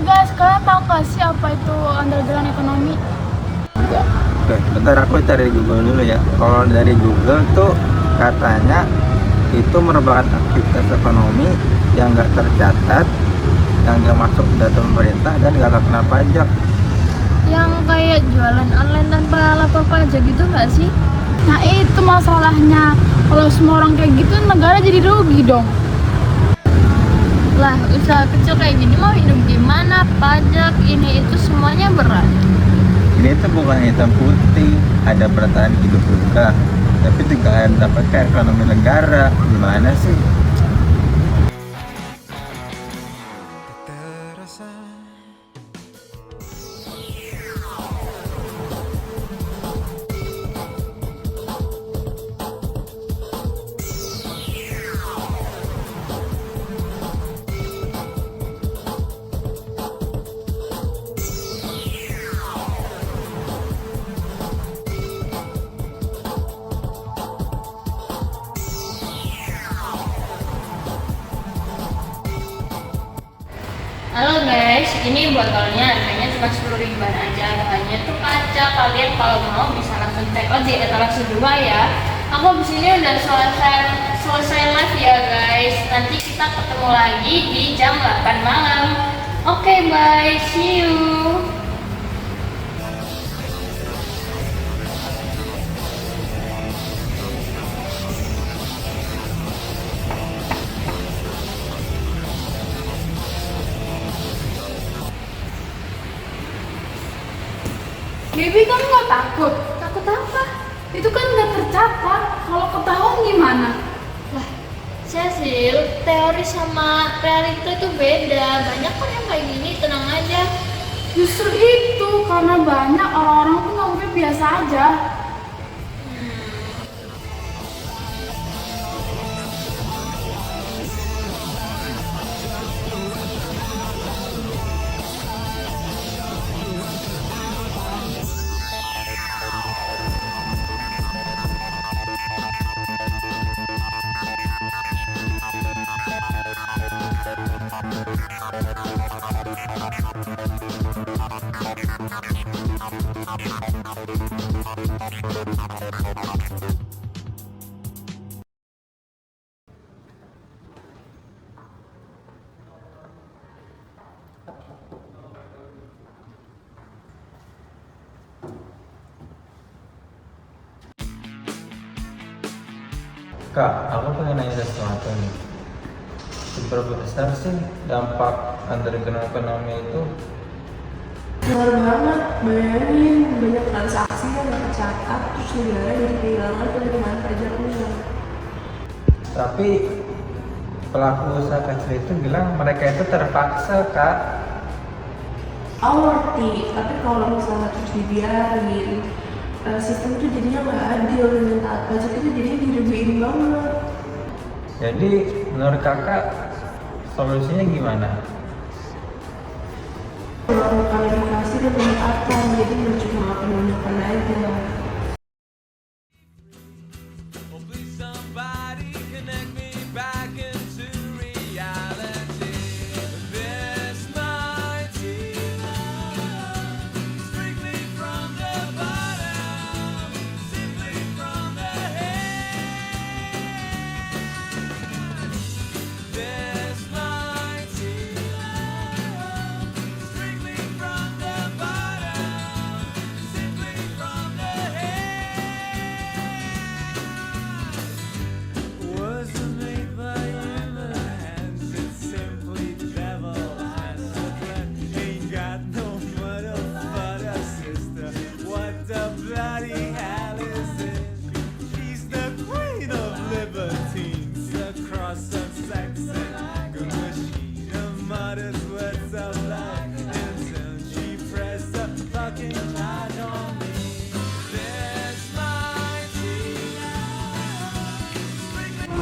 Guys, kalian tahu gak sih apa itu underground ekonomi? Enggak. Oke, bentar aku cari Google dulu ya. Kalau dari Google tuh katanya itu merupakan aktivitas ekonomi yang nggak tercatat, yang nggak masuk data pemerintah dan nggak kena pajak. Yang kayak jualan online tanpa lapor pajak gitu nggak sih? Nah itu masalahnya. Kalau semua orang kayak gitu, negara jadi rugi dong. Lah, usaha kecil kayak gini mau hidup gimana? Pajak ini itu semuanya berat. Ini tuh bukan hitam putih, ada bertahan hidup juga, tapi tinggal mendapatkan ekonomi negara. Gimana sih? Halo guys, ini botolnya harganya cuma 10 ribuan aja. Bahannya tuh kaca. Kalian kalau mau bisa langsung take out di etalase 2 ya. Aku di sini udah selesai live ya guys. Nanti kita ketemu lagi di jam 8 malam. Oke, bye, see you. Baby, kamu nggak takut? Takut apa? Itu kan nggak tercatat. Kalau ketahuan gimana? Lah, Cecil, teori sama realita itu beda. Banyak kok yang kayak gini, tenang aja. Justru itu, karena banyak orang-orang tuh nganggapnya biasa aja. Kak, aku pengen nanya sesuatu nih. Seberapa besar sih dampak underground ekonomi itu? Besar banget, bayangin banyak transaksi yang nggak tercatat, terus negara jadi kehilangan penerimaan pajaknya. Tapi pelaku usaha kecil itu bilang mereka itu terpaksa, Kak. Aku ngerti, tapi kalau misalnya terus dibiarin, sistem itu jadinya nggak adil dan taat pajak itu jadinya dirugiin banget. Jadi menurut kakak solusinya gimana? Melakukan edukasi dan peningkatan, jadi nggak cuma penunjukan aja.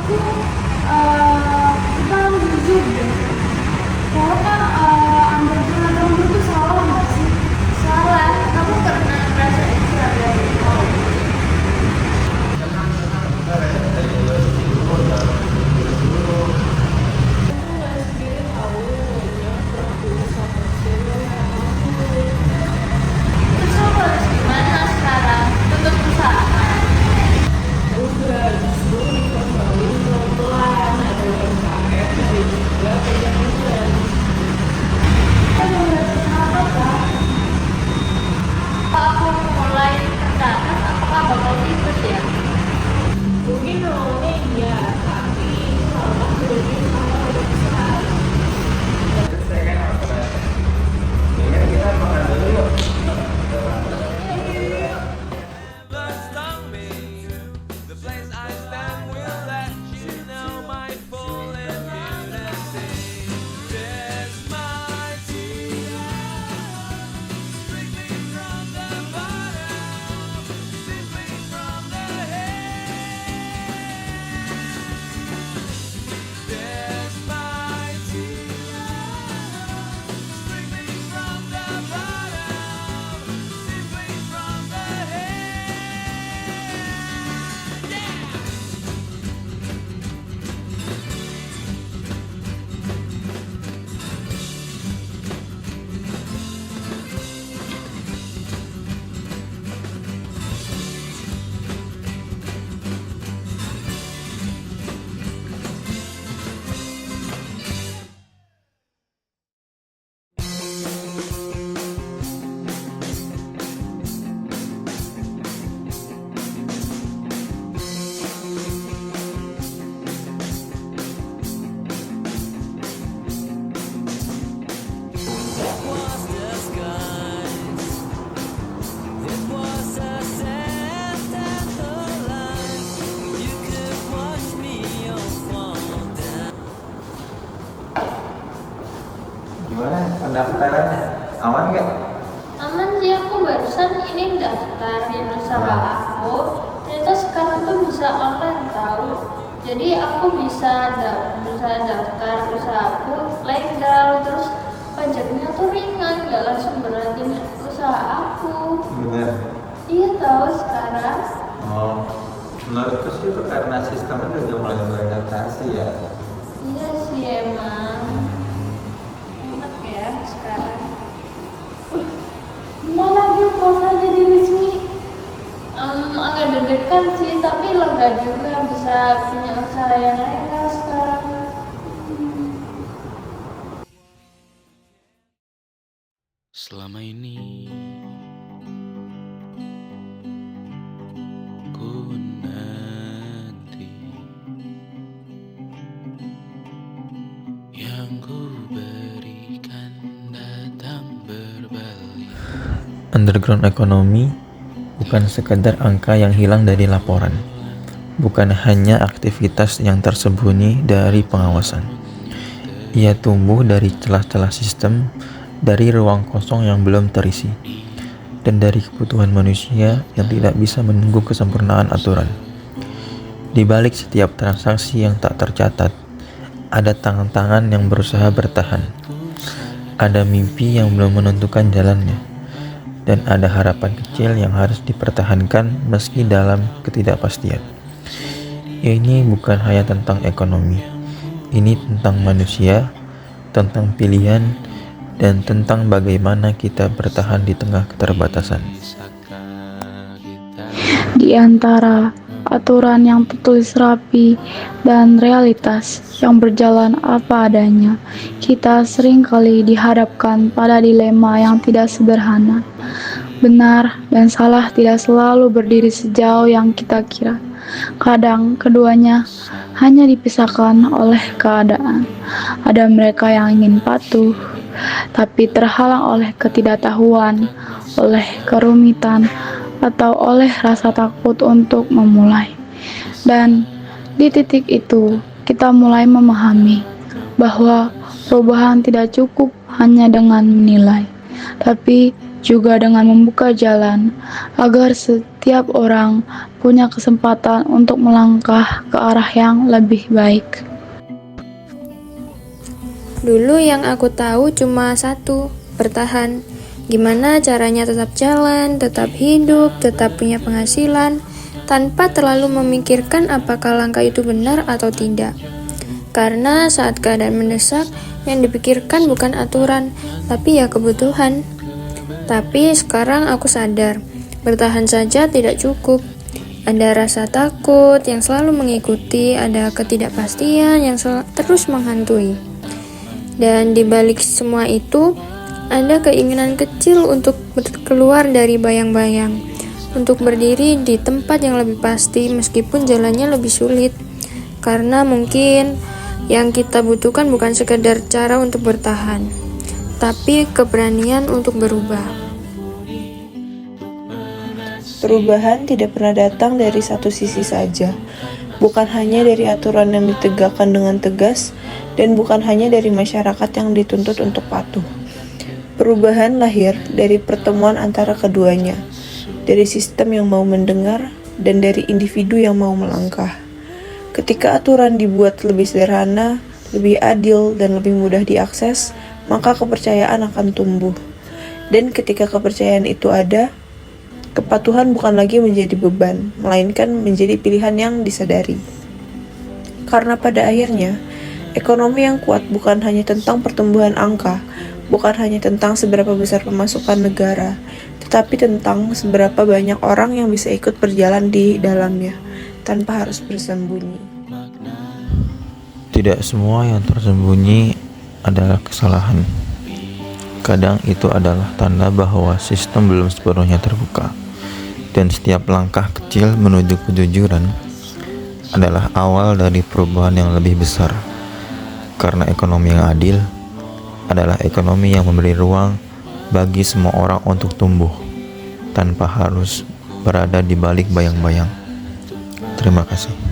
Kita harus jujur deh. Karena underground itu salah nggak sih? Salah. Kamu pernah ngerasain dari pendaftarannya? Aman nggak? Aman sih, aku barusan ini daftarin usaha aku. Ternyata sekarang tuh bisa online tahu. Jadi aku bisa daftar usaha aku legal, terus pajaknya tuh ringan, nggak langsung beratin usaha aku. Bener. Iya tahu sekarang. Oh, menurutku sih itu karena sistemnya udah mulai beradaptasi ya. Iya sih emang. Enak ya sekarang. Gimana dia puasa jadi Wismi? Agak deg-degan sih, tapi lega juga bisa punya usaha yang legal sekarang. Selama ini ku nanti yang ku berikan datang berbalik. Underground economy bukan sekedar angka yang hilang dari laporan, bukan hanya aktivitas yang tersembunyi dari pengawasan. Ia tumbuh dari celah-celah sistem, dari ruang kosong yang belum terisi, dan dari kebutuhan manusia yang tidak bisa menunggu kesempurnaan aturan. Di balik setiap transaksi yang tak tercatat, ada tangan-tangan yang berusaha bertahan, ada mimpi yang belum menentukan jalannya, dan ada harapan kecil yang harus dipertahankan meski dalam ketidakpastian. Ini bukan hanya tentang ekonomi, ini tentang manusia, tentang pilihan, dan tentang bagaimana kita bertahan di tengah keterbatasan. Di antara aturan yang tertulis rapi dan realitas yang berjalan apa adanya, kita seringkali dihadapkan pada dilema yang tidak sederhana. Benar dan salah tidak selalu berdiri sejauh yang kita kira. Kadang keduanya hanya dipisahkan oleh keadaan. Ada mereka yang ingin patuh, tapi terhalang oleh ketidaktahuan, oleh kerumitan, atau oleh rasa takut untuk memulai. Dan di titik itu, kita mulai memahami bahwa perubahan tidak cukup hanya dengan menilai, tapi juga dengan membuka jalan agar setiap orang punya kesempatan untuk melangkah ke arah yang lebih baik. Dulu yang aku tahu cuma satu, bertahan. Gimana caranya tetap jalan, tetap hidup, tetap punya penghasilan, tanpa terlalu memikirkan apakah langkah itu benar atau tidak. Karena saat keadaan mendesak, yang dipikirkan bukan aturan, tapi ya kebutuhan. Tapi sekarang aku sadar, bertahan saja tidak cukup. Ada rasa takut yang selalu mengikuti, ada ketidakpastian yang terus menghantui. Dan di balik semua itu, ada keinginan kecil untuk keluar dari bayang-bayang, untuk berdiri di tempat yang lebih pasti meskipun jalannya lebih sulit. Karena mungkin yang kita butuhkan bukan sekedar cara untuk bertahan, tapi keberanian untuk berubah. Perubahan tidak pernah datang dari satu sisi saja, bukan hanya dari aturan yang ditegakkan dengan tegas, dan bukan hanya dari masyarakat yang dituntut untuk patuh. Perubahan lahir dari pertemuan antara keduanya, dari sistem yang mau mendengar, dan dari individu yang mau melangkah. Ketika aturan dibuat lebih sederhana, lebih adil, dan lebih mudah diakses, maka kepercayaan akan tumbuh. Dan ketika kepercayaan itu ada, kepatuhan bukan lagi menjadi beban, melainkan menjadi pilihan yang disadari. Karena pada akhirnya, ekonomi yang kuat bukan hanya tentang pertumbuhan angka, bukan hanya tentang seberapa besar pemasukan negara, tetapi tentang seberapa banyak orang yang bisa ikut berjalan di dalamnya, tanpa harus bersembunyi. Tidak semua yang tersembunyi adalah kesalahan. Kadang itu adalah tanda bahwa sistem belum sepenuhnya terbuka. Dan setiap langkah kecil menuju kejujuran adalah awal dari perubahan yang lebih besar. Karena ekonomi yang adil adalah ekonomi yang memberi ruang bagi semua orang untuk tumbuh tanpa harus berada di balik bayang-bayang. Terima kasih.